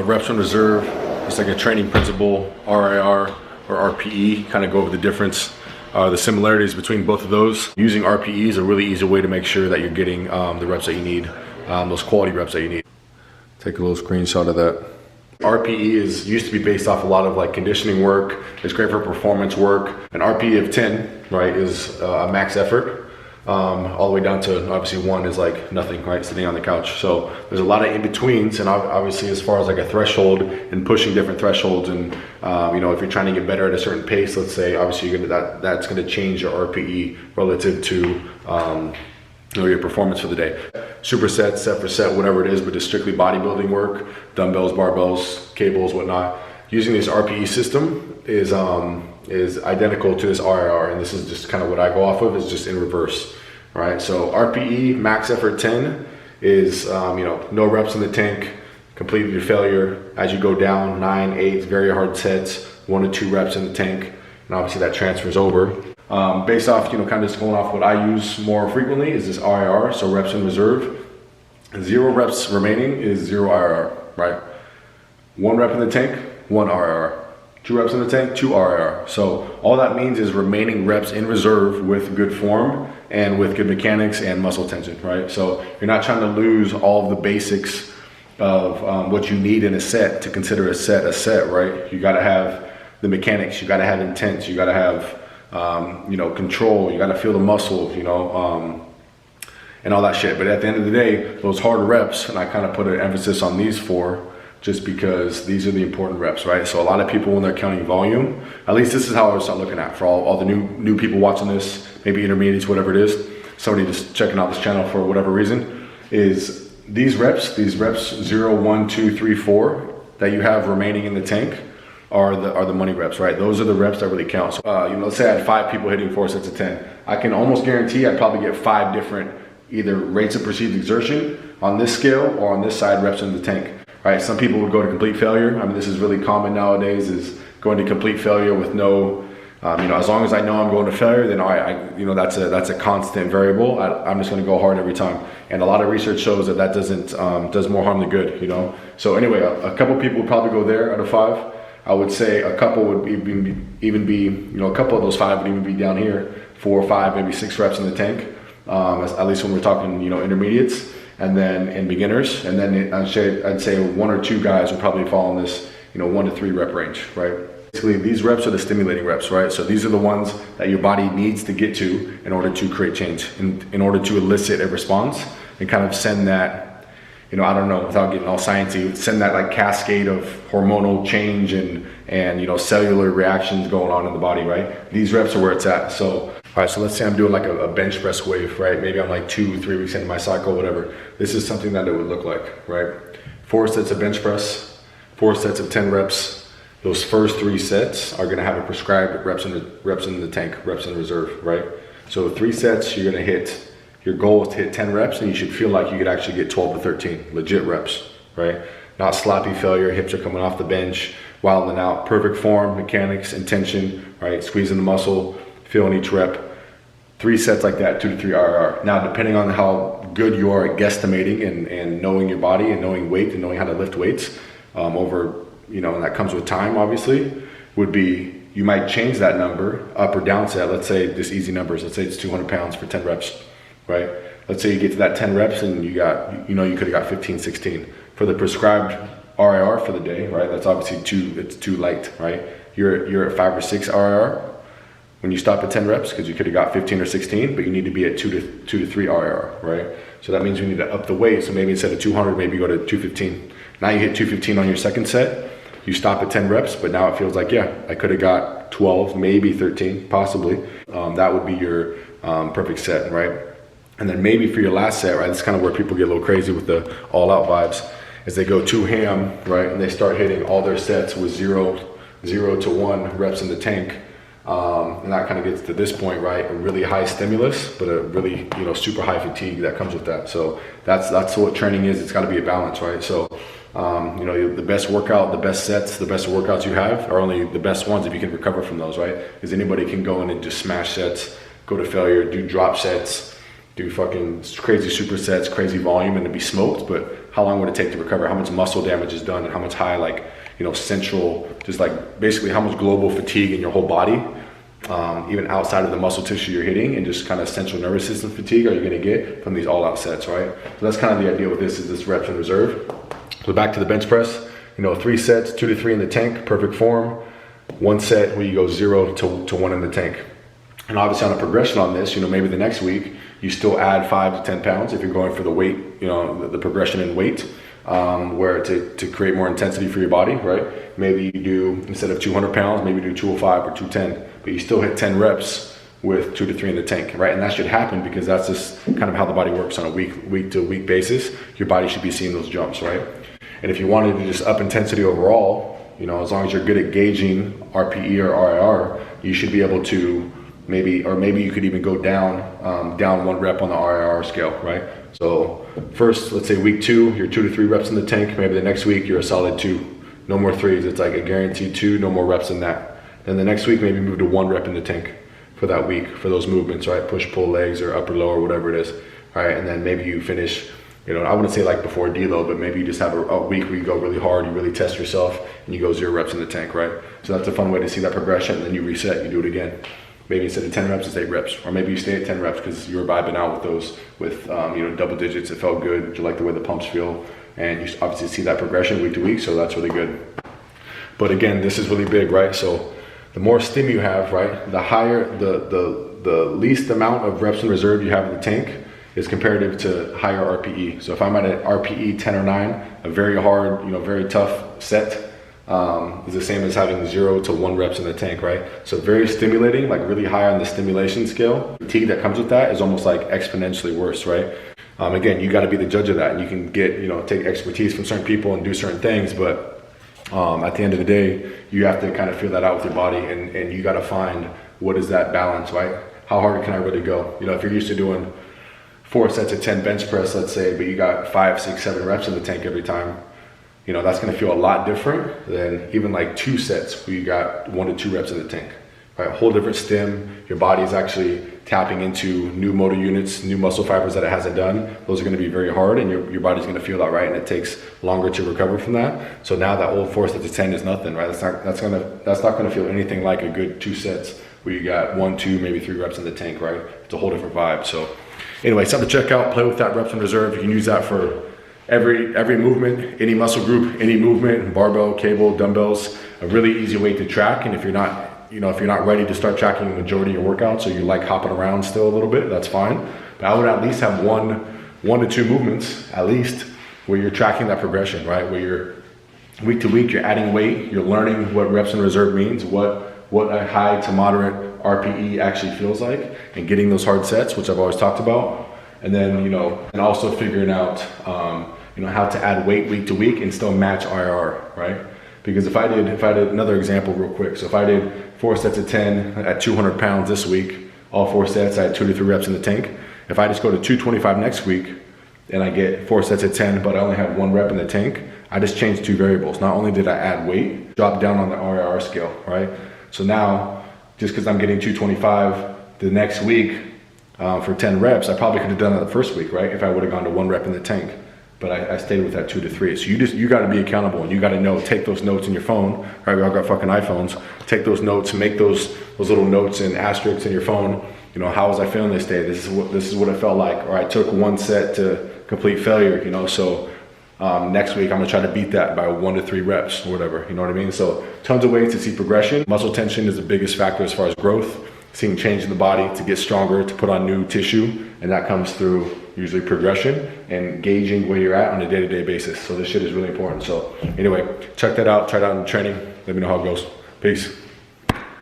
reps on reserve. It's like a training principle, RIR or RPE, kind of go over the difference, the similarities between both of those. Using RPE is a really easy way to make sure that you're getting the reps that you need, those quality reps that you need. Take a little screenshot of that. RPE used to be based off a lot of like conditioning work. It's great for performance work. An RPE of 10, right, is a max effort. All the way down to obviously 1 is like nothing, right, sitting on the couch. So there's a lot of in-betweens, and obviously as far as like a threshold and pushing different thresholds, and you know, if you're trying to get better at a certain pace, let's say, obviously that's going to change your RPE relative to you know, your performance for the day. Supersets, set for set, whatever it is, but just strictly bodybuilding work, dumbbells, barbells, cables, whatnot. Using this RPE system is identical to this RIR, and this is just kind of what I go off of, is just in reverse. All right, so RPE max effort 10 is you know, no reps in the tank, completed your failure. As you go down, 9, 8 very hard sets, 1 to 2 reps in the tank, and obviously that transfers over. Based off, you know, kind of just going off what I use more frequently is this RIR, so reps in reserve. 0 reps remaining is 0 RIR, right? 1 rep in the tank, 1 RIR. 2 reps in the tank, 2 RIR. So all that means is remaining reps in reserve with good form and with good mechanics and muscle tension, right? So you're not trying to lose all of the basics of what you need in a set to consider a set, right? You gotta have the mechanics, you gotta have intent, you gotta have you know, control, you gotta feel the muscle, you know, and all that shit. But at the end of the day, those hard reps, and I kind of put an emphasis on these 4, just because these are the important reps, right? So a lot of people, when they're counting volume, at least this is how I would start looking at for all the new people watching this, maybe intermediates, whatever it is, somebody just checking out this channel for whatever reason, is these reps 0, 1, 2, 3, 4 that you have remaining in the tank are the money reps, right? Those are the reps that really count. So you know, let's say I had 5 people hitting 4 sets of 10. I can almost guarantee I'd probably get 5 different either rates of perceived exertion on this scale or on this side reps in the tank. Right, some people would go to complete failure. I mean, this is really common nowadays, is going to complete failure with no, you know, as long as I know I'm going to failure, then you know, that's a constant variable. I'm just going to go hard every time. And a lot of research shows that doesn't does more harm than good, you know. So anyway, a couple people would probably go there out of 5. I would say a couple would even be, you know, a couple of those 5 would even be down here, 4 or 5, maybe 6 reps in the tank. At least when we're talking, you know, intermediates. And then in beginners, and then I'd say 1 or 2 guys would probably fall in this, you know, 1 to 3 rep range, right? Basically, these reps are the stimulating reps, right? So these are the ones that your body needs to get to in order to create change, in order to elicit a response and kind of send that, you know, I don't know, without getting all sciencey, send that like cascade of hormonal change and you know, cellular reactions going on in the body, right? These reps are where it's at. So all right, so let's say I'm doing like a bench press wave, right? Maybe I'm like 2, 3 weeks into my cycle, whatever. This is something that it would look like, right? 4 sets of bench press, 4 sets of 10 reps. Those first 3 sets are gonna have a prescribed reps in the tank, reps in reserve, right? So 3 sets, you're gonna hit, your goal is to hit 10 reps, and you should feel like you could actually get 12 to 13 legit reps, right? Not sloppy failure, hips are coming off the bench, wilding out, perfect form, mechanics, intention, right? Squeezing the muscle, feeling each rep. 3 sets like that, 2 to 3 RIR. Now, depending on how good you are at guesstimating and knowing your body and knowing weight and knowing how to lift weights over, you know, and that comes with time, obviously, would be, you might change that number up or down set. Let's say just easy numbers. Let's say it's 200 pounds for 10 reps, right? Let's say you get to that 10 reps and you got, you know, you could have got 15, 16. For the prescribed RIR for the day, right? That's obviously it's too light, right? You're at 5 or 6 RIR when you stop at 10 reps, because you could have got 15 or 16, but you need to be at 2 to 3 RIR, right? So that means you need to up the weight. So maybe instead of 200, maybe you go to 215. Now you hit 215 on your second set, you stop at 10 reps, but now it feels like, yeah, I could have got 12, maybe 13, possibly. That would be your perfect set, right? And then maybe for your last set, right, that's kind of where people get a little crazy with the all out vibes, is they go too ham, right? And they start hitting all their sets with 0 to 1 reps in the tank. And that kind of gets to this point, right? A really high stimulus, but a really, you know, super high fatigue that comes with that. So that's what training is. It's got to be a balance, right? So, you know, the best workout, the best sets, the best workouts you have are only the best ones if you can recover from those, right? Because anybody can go in and just smash sets, go to failure, do drop sets, do fucking crazy supersets, crazy volume, and to be smoked, but how long would it take to recover? How much muscle damage is done, and how much high, like, you know, central, just like basically how much global fatigue in your whole body, even outside of the muscle tissue you're hitting, and just kind of central nervous system fatigue are you gonna get from these all-out sets, right? So that's kind of the idea with this, is this reps in reserve. So back to the bench press, you know, 3 sets, 2 to 3 in the tank, perfect form. 1 set where you go 0 to 1 in the tank. And obviously on a progression on this, you know, maybe the next week you still add 5 to 10 pounds if you're going for the weight, you know, the progression in weight, where to create more intensity for your body, right? Maybe you do, instead of 200 pounds, maybe you do 205 or 210, but you still hit 10 reps with 2 to 3 in the tank, right? And that should happen because that's just kind of how the body works on a week to week basis. Your body should be seeing those jumps, right? And if you wanted to just up intensity overall, you know, as long as you're good at gauging RPE or RIR, you should be able to maybe you could even go down 1 rep on the RIR scale, right? So first, let's say week 2, you're 2 to 3 reps in the tank. Maybe the next week you're a solid 2, no more 3s. It's like a guaranteed 2, no more reps than that. Then the next week, maybe move to 1 rep in the tank for that week, for those movements, right? Push, pull legs or upper, lower, whatever it is, right? And then maybe you finish, you know, I wouldn't say like before deload, but maybe you just have a week where you go really hard, you really test yourself, and you go 0 reps in the tank, right? So that's a fun way to see that progression, and then you reset, you do it again. Maybe instead of 10 reps, it's 8 reps. Or maybe you stay at 10 reps because you were vibing out with those, with you know, double digits, it felt good, you like the way the pumps feel, and you obviously see that progression week to week, so that's really good. But again, this is really big, right? So the more stim you have, right, the higher, the least amount of reps in reserve you have in the tank is comparative to higher RPE. So if I'm at an RPE 10 or 9, a very hard, you know, very tough set is the same as having 0 to 1 reps in the tank, right? So very stimulating, like really high on the stimulation scale. Fatigue that comes with that is almost like exponentially worse, right? Again, you got to be the judge of that, and you can get, you know, take expertise from certain people and do certain things, but at the end of the day, you have to kind of feel that out with your body, and you got to find what is that balance, right? How hard can I really go? You know, if you're used to doing 4 sets of 10 bench press, let's say, but you got 5, 6, 7 reps in the tank every time, you know, that's going to feel a lot different than even like 2 sets where you got 1 to 2 reps in the tank, right? A whole different stim. Your body is actually tapping into new motor units, new muscle fibers that it hasn't done. Those are going to be very hard, and your body's going to feel that, right? And it takes longer to recover from that. So now that old 4 sets of 10 is nothing, right? That's not going to feel anything like a good 2 sets where you got 1, 2, maybe 3 reps in the tank, right? It's a whole different vibe. So anyway, something to check out. Play with that reps in reserve. You can use that for every movement, any muscle group, any movement, barbell, cable, dumbbells. A really easy way to track. And if you're not ready to start tracking the majority of your workouts, so you like hopping around still a little bit, that's fine. But I would at least have one to 2 movements at least where you're tracking that progression, right? Where you're week to week, you're adding weight, you're learning what reps in reserve means, what a high to moderate RPE actually feels like, and getting those hard sets, which I've always talked about. And then, you know, and also figuring out, you know, how to add weight week to week and still match IR, right? Because if I did another example real quick. So if I did 4 sets of 10 at 200 pounds this week, all 4 sets, I had 2 to 3 reps in the tank. If I just go to 225 next week and I get 4 sets of 10, but I only have 1 rep in the tank, I just changed 2 variables. Not only did I add weight, drop down on the RIR scale, right? So now, just because I'm getting 225 the next week for 10 reps, I probably could have done that the first week, right? If I would have gone to 1 rep in the tank. But I stayed with that 2 to 3. So you got to be accountable, and you got to know. Take those notes in your phone. Right, we all got fucking iPhones. Take those notes, make those little notes and asterisks in your phone. You know, how was I feeling this day? This is what it felt like. Or I took 1 set to complete failure. You know, so next week I'm gonna try to beat that by 1 to 3 reps or whatever. You know what I mean? So tons of ways to see progression. Muscle tension is the biggest factor as far as growth. Seeing change in the body to get stronger, to put on new tissue, and that comes through usually progression and gauging where you're at on a day-to-day basis. So this shit is really important. So anyway, check that out, try it out in training. Let me know how it goes. Peace.